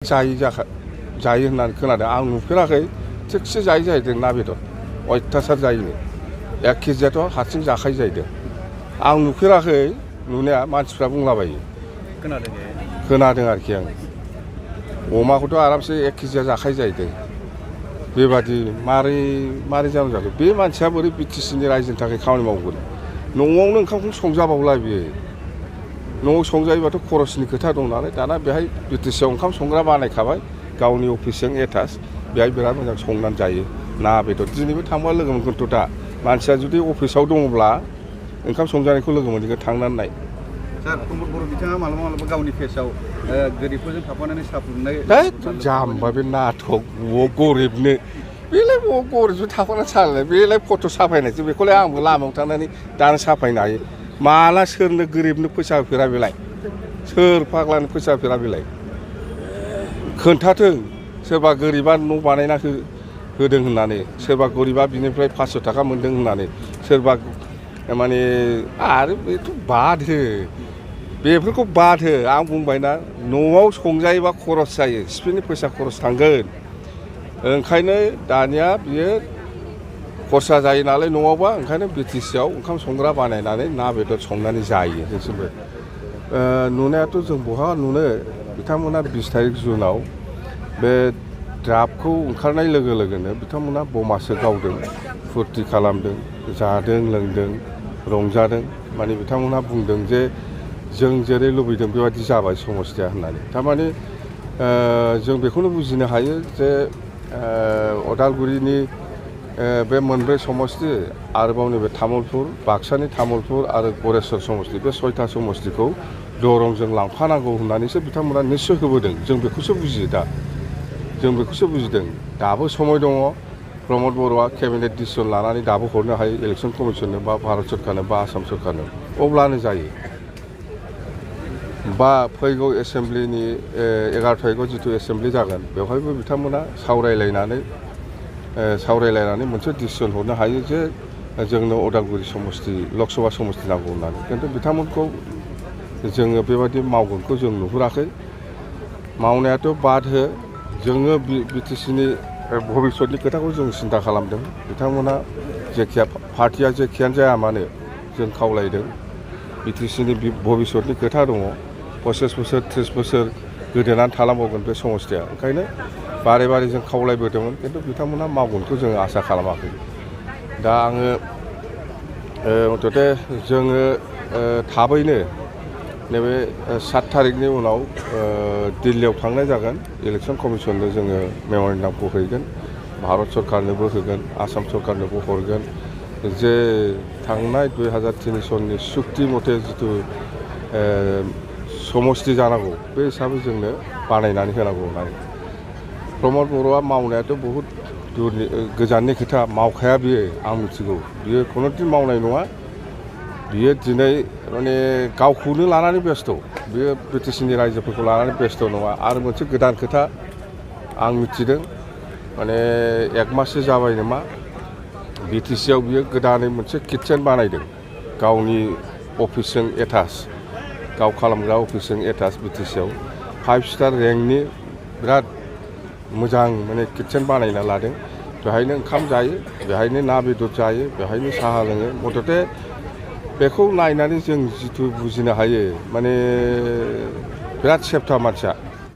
जायो होननानै खोनादों आं नुफेराखै थिगसे जायो जाहैदों ना बेदर अयथासार जायोनो 1 केजियाथ' हारसिं जाखायो जाहैदों आं नुफेराखै नुनाया मानसिफ्रा बुंलाबायो खोनादों आरोखि आं अमाखौथ' आरामसे 1 केजिया जाखायो जाहैदों बेबादि मारै जानो जाखो बे मानसिया बोरै बिटिसिनि रायजोनि थाखाय खामानि मावगोन न'आवनो ओंखामखौ संजाबावला बियो न'आव संजायोबाथ' खरसनि खोथा दं नालाय दाना बेहाय बिटिसिआव ओंखाम संग्रा बानायखाबाय गावनि अफिसजों एटाच बेहाय बिराद मोजां संनानै जायो ना बेदर दिनैबो थांबा लोगो मोनगोनथ' दा मानसिया जुदि अफिसाव दङब्ला ओंखाम संजानायखौ लोगो मोनगोन थांनानै नाय सार प्रमद बर' बिथाङा मालाबा गावनि फेसआव गोरिबफोरजों थाफानानै साहा फुदुंनाय जाम्बा बे नाटक गरिबनो बेलाय गरिबजों थाफानानै सालायनाय बेलाय फट' साफायनायसो बेखौलाय आंबो लामायाव थांनानै दानो साफायनो हायो माला सोरनो गोरिबनो फैसा होफेरा बेलाय सोर फाग्लानो फैसा होफेरा बेलाय खोन्थाथों सोरबा गोरिबा न' बानायना होदों होननानै सोरबा गरिबा बिनिफ्राय 500 थाखा मोन्दों होननानै सोरबा माने आरो बेथ' बाद हो बेफोरखौ बाद हो आं बुंबायना न'आव संजायोबा खरस जायो सिपिनि फैसा खरस थांगोन ओंखायनो दानिया बियो खरसा जायो नालाय न'आवबा ओंखायनो बिटिसिआव ओंखाम संग्रा बानायनानै ना बेदर संनानै जायो बिसोरबो नुनायाथ' जों बहा नुनो बिथांमोना 20 तारिख जुनाव बे ड्राफ्टखौ ओंखारनाय लोगो लोगोनो बिथांमोना बमासो गावदों फुरथि खालामदों जादों लोंदों रंजादों माने बिथांमोना बुंदों जे जों जेरै लुबैदों बेबादि जाबाय समस्थिया होननानै थारमाने जों बेखौनो बुजिनो हायो जे अदालगुरिनि बे मोनब्रै समस्ति आरोबाव नैबे तामुलपुर बाक्सानि तामुलपुर आरो गरेस्वर समस्ति बे 6था समस्तिखौ दरंजों लांफानांगौ होननानैसो बिथांमोना निस्सय होबोदों जों बेखौसो बुजियो दा जों बेखौसो बुजिदों दाबो समय दङ प्रमद बर'आ केबिनेट डिसिसन लानानै दाबो हरनो हायो इलेक्सन कमिसननो बा भारत सरकारनो बा आसाम सरकारनो अब्लानो जायो बा फैगौ एसेम्ब्लिनि 11 तारिखआव जिथु एसेम्ब्लि जागोन बेवहायबो बिथांमोना सावरायलायनानै मोनसे डिसिसन हरनो हायो जे जोंनो अदालगुरि समस्ति लकसभा समस्ति नांगौ होननानै खिन्थु बिथांमोनखौ जोङो बेबायदि मावगोनखौ जों नुहुराखै मावनायाथ' बाद हो जोङो बिटिसिनि भबिसतनि खोथाखौ जों सिन्था खालामदों बिथांमोना जेखिया पार्टिया जेखियानो जाया मानो जों खावलायदों बिटिसिनि भबिसतनि खोथा दङ 25 बोसोर 30 बोसोर गोदोनानै थालांबावगोन बे समस्तिया ओंखायनो बारे जों खावलायबोदोंमोन खिन्थु बिथांमोना मावगोनखौ जों आसा खालामाखै दा आङो मथथे जोङो थाबैनो नैबे 7 तारिखनि उनाव दिल्लीयाव थांनाय जागोन इलेक्सन कमिसननो जोङो मेम'रेन्डामखौ हैगोन भारत सरकारनोबो होगोन आसाम सरकारनोबो हरगोन जे थांनाय 2003 सननि सुक्ति मथे जिथु समस्ति जानांगौ बे हिसाबै जोंनो बानायनानै होनांगौ होननानै प्रमद बर'आ मावनायाथ' बहुद गोजाननि खोथा मावखाया बियो आं मिथिगौ बियो खुनुदिन मावनाय नङा बियो दिनै माने गावखौनो लानानै बेस्थ' बियो बिटिसिनि रायजोफोरखौ लानानै बेस्थ' नङा आरो मोनसे गोदान खोथा आं मिथिदों माने 1 माससो जाबाय नामा बिटिसिआव बियो गोदानै मोनसे किटचेन बानायदों गावनि अफिसजों एटाच गाव खालामग्रा अफिसजों एटाच बिटिसिआव 5 स्टार रेंकनि बिराद मोजां माने किटचेन बानायना लादों बेहायनो ओंखाम जायो बेहायनो ना बेदर जायो बेहायनो साहा लोङो मथथे बेखौ नायनानै जों जिथु बुजिनो हायो माने बिराद सेफथा मानसिया